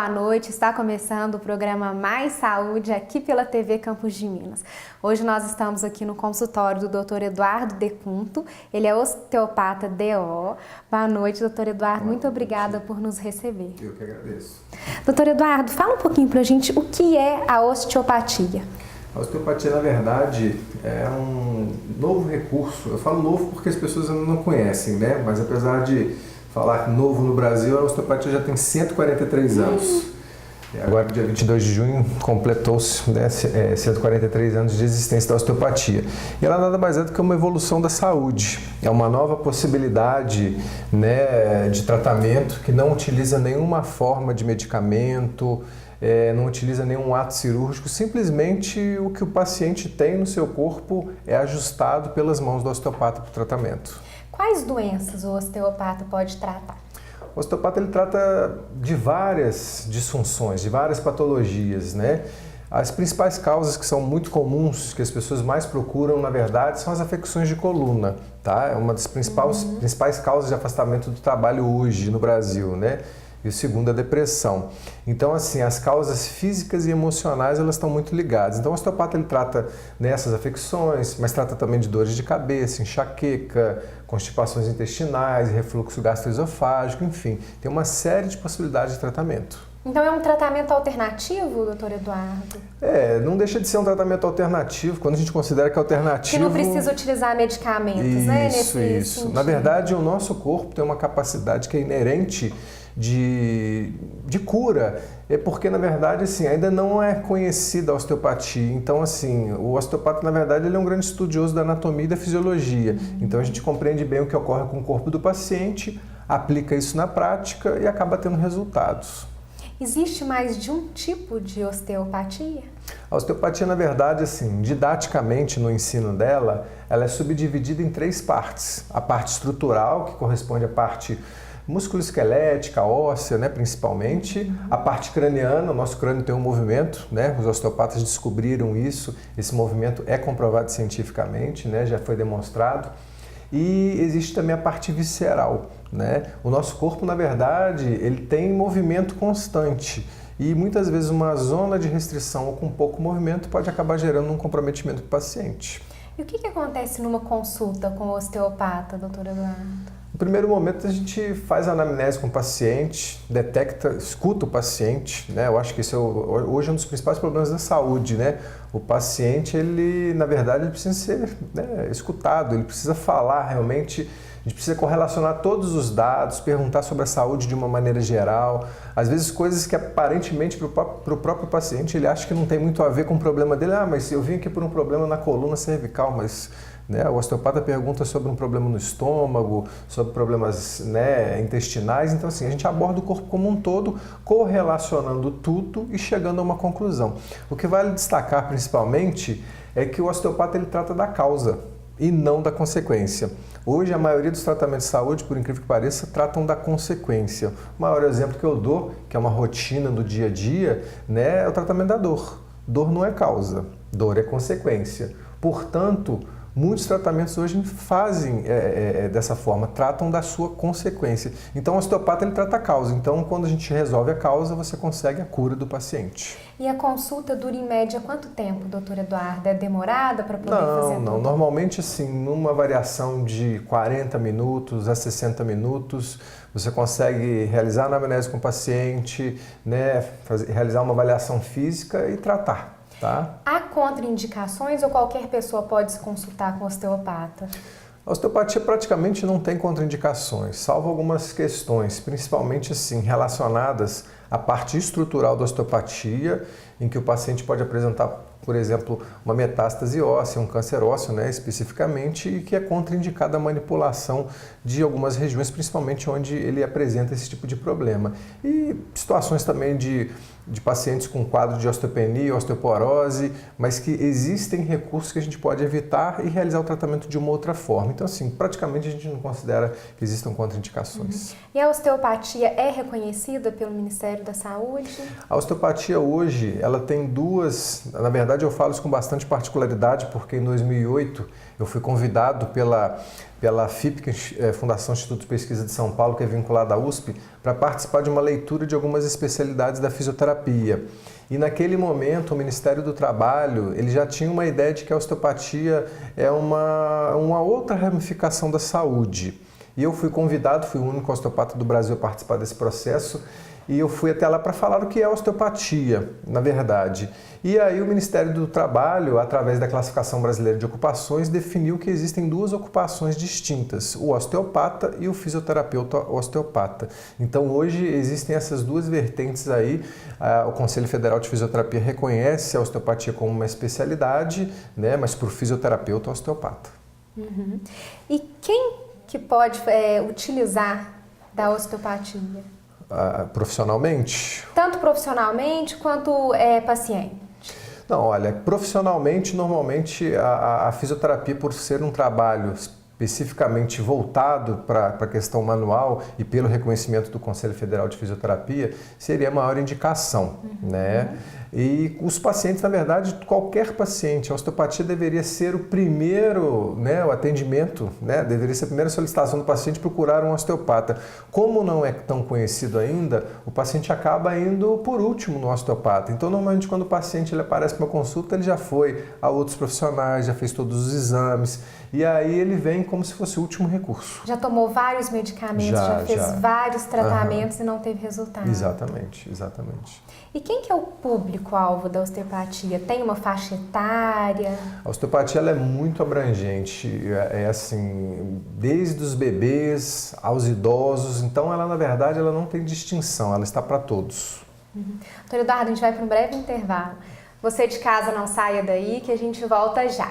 boa noite. Está começando o programa Mais Saúde aqui pela TV Campos de Minas. Hoje nós estamos aqui no consultório do Dr. Eduardo Decunto. Ele é osteopata DO. Boa noite, doutor Eduardo. Muito obrigada por nos receber. Eu que agradeço. Doutor Eduardo, fala um pouquinho pra gente o que é a osteopatia. A osteopatia, na verdade, é um novo recurso. Eu falo novo porque as pessoas ainda não conhecem, né? Mas apesar de falar novo no Brasil, a osteopatia já tem 143 anos. Agora, dia 22 de junho, completou-se 143 anos de existência da osteopatia. E ela nada mais é do que uma evolução da saúde. É uma nova possibilidade, né, de tratamento que não utiliza nenhuma forma de medicamento, não utiliza nenhum ato cirúrgico, simplesmente o que o paciente tem no seu corpo é ajustado pelas mãos do osteopata para o tratamento. Quais doenças o osteopata pode tratar? O osteopata ele trata de várias disfunções, de várias patologias, né? As principais causas que são muito comuns, que as pessoas mais procuram, na verdade, são as afecções de coluna, tá? É uma das principais causas de afastamento do trabalho hoje no Brasil, né? E o segundo é a depressão. Então, assim, as causas físicas e emocionais, elas estão muito ligadas. Então, o osteopata, ele trata nessas afecções, mas trata também de dores de cabeça, enxaqueca, constipações intestinais, refluxo gastroesofágico, enfim. Tem uma série de possibilidades de tratamento. Então, é um tratamento alternativo, doutor Eduardo? Não deixa de ser um tratamento alternativo, quando a gente considera que é alternativo... Que não precisa utilizar medicamentos, né? Isso. Na verdade, o nosso corpo tem uma capacidade que é inerente de cura, porque na verdade assim, ainda não é conhecida a osteopatia. Então assim, o osteopata na verdade ele é um grande estudioso da anatomia e da fisiologia. Então a gente compreende bem o que ocorre com o corpo do paciente, aplica isso na prática e acaba tendo resultados. Existe mais de um tipo de osteopatia? A osteopatia, na verdade, assim, didaticamente no ensino dela, ela é subdividida em 3 partes. A parte estrutural, que corresponde à parte musculoesquelética, óssea, né, principalmente. A parte craniana, o nosso crânio tem um movimento, né, os osteopatas descobriram isso, esse movimento é comprovado cientificamente, né, já foi demonstrado. E existe também a parte visceral, né? O nosso corpo, na verdade, ele tem movimento constante e muitas vezes uma zona de restrição ou com pouco movimento pode acabar gerando um comprometimento do paciente. E o que acontece numa consulta com o osteopata, doutor Eduardo? No primeiro momento a gente faz a anamnese com o paciente, escuta o paciente, né? Eu acho que isso hoje é um dos principais problemas da saúde, né? O paciente, ele, na verdade, ele precisa ser, né, escutado, ele precisa falar realmente, a gente precisa correlacionar todos os dados, perguntar sobre a saúde de uma maneira geral, às vezes coisas que aparentemente para o próprio paciente ele acha que não tem muito a ver com o problema dele, mas eu vim aqui por um problema na coluna cervical, mas... né, o osteopata pergunta sobre um problema no estômago, sobre problemas, né, intestinais. Então, assim, a gente aborda o corpo como um todo, correlacionando tudo e chegando a uma conclusão. O que vale destacar, principalmente, é que o osteopata ele trata da causa e não da consequência. Hoje, a maioria dos tratamentos de saúde, por incrível que pareça, tratam da consequência. O maior exemplo que eu dou, que é uma rotina do dia a dia, né, é o tratamento da dor. Dor não é causa, dor é consequência. Portanto, muitos tratamentos hoje fazem dessa forma, tratam da sua consequência. Então, o osteopata ele trata a causa. Então, quando a gente resolve a causa, você consegue a cura do paciente. E a consulta dura em média quanto tempo, doutor Eduardo? É demorada para poder fazer tudo? Não. Normalmente, assim, numa variação de 40 minutos a 60 minutos, você consegue realizar a anamnese com o paciente, né, realizar uma avaliação física e tratar. Tá? Há contraindicações ou qualquer pessoa pode se consultar com o osteopata? A osteopatia praticamente não tem contraindicações, salvo algumas questões, principalmente assim, relacionadas à parte estrutural da osteopatia, em que o paciente pode apresentar, por exemplo, uma metástase óssea, um câncer ósseo, né, especificamente, e que é contraindicada a manipulação de algumas regiões, principalmente onde ele apresenta esse tipo de problema. E situações também de pacientes com quadro de osteopenia, osteoporose, mas que existem recursos que a gente pode evitar e realizar o tratamento de uma outra forma. Então, assim, praticamente a gente não considera que existam contraindicações. E a osteopatia é reconhecida pelo Ministério da saúde? A osteopatia hoje, ela tem duas, na verdade eu falo isso com bastante particularidade, porque em 2008 eu fui convidado pela FIP, Fundação Instituto de Pesquisa de São Paulo, que é vinculada à USP, para participar de uma leitura de algumas especialidades da fisioterapia. E naquele momento o Ministério do Trabalho ele já tinha uma ideia de que a osteopatia é uma outra ramificação da saúde. E eu fui convidado, fui o único osteopata do Brasil a participar desse processo, e eu fui até lá para falar o que é osteopatia, na verdade. E aí o Ministério do Trabalho, através da Classificação Brasileira de Ocupações, definiu que existem duas ocupações distintas, o osteopata e o fisioterapeuta osteopata. Então hoje existem essas duas vertentes aí, o Conselho Federal de Fisioterapia reconhece a osteopatia como uma especialidade, né, mas para o fisioterapeuta osteopata. Uhum. E quem que pode utilizar da osteopatia? Profissionalmente? Tanto profissionalmente quanto paciente? Não, olha, profissionalmente, normalmente a fisioterapia, por ser um trabalho especificamente voltado para a questão manual e pelo reconhecimento do Conselho Federal de Fisioterapia, seria a maior indicação, né? E os pacientes, na verdade, qualquer paciente, a osteopatia deveria ser o primeiro, né, o atendimento, né, deveria ser a primeira solicitação do paciente procurar um osteopata. Como não é tão conhecido ainda, o paciente acaba indo por último no osteopata. Então, normalmente, quando o paciente ele aparece para uma consulta, ele já foi a outros profissionais, já fez todos os exames, e aí ele vem como se fosse o último recurso. Já tomou vários medicamentos, já fez vários tratamentos e não teve resultado. Exatamente, exatamente. E quem que é o público-alvo da osteopatia? Tem uma faixa etária? A osteopatia ela é muito abrangente, é assim, desde os bebês aos idosos, então ela na verdade ela não tem distinção, ela está para todos. Doutor Eduardo, a gente vai para um breve intervalo. Você de casa não saia daí que a gente volta já.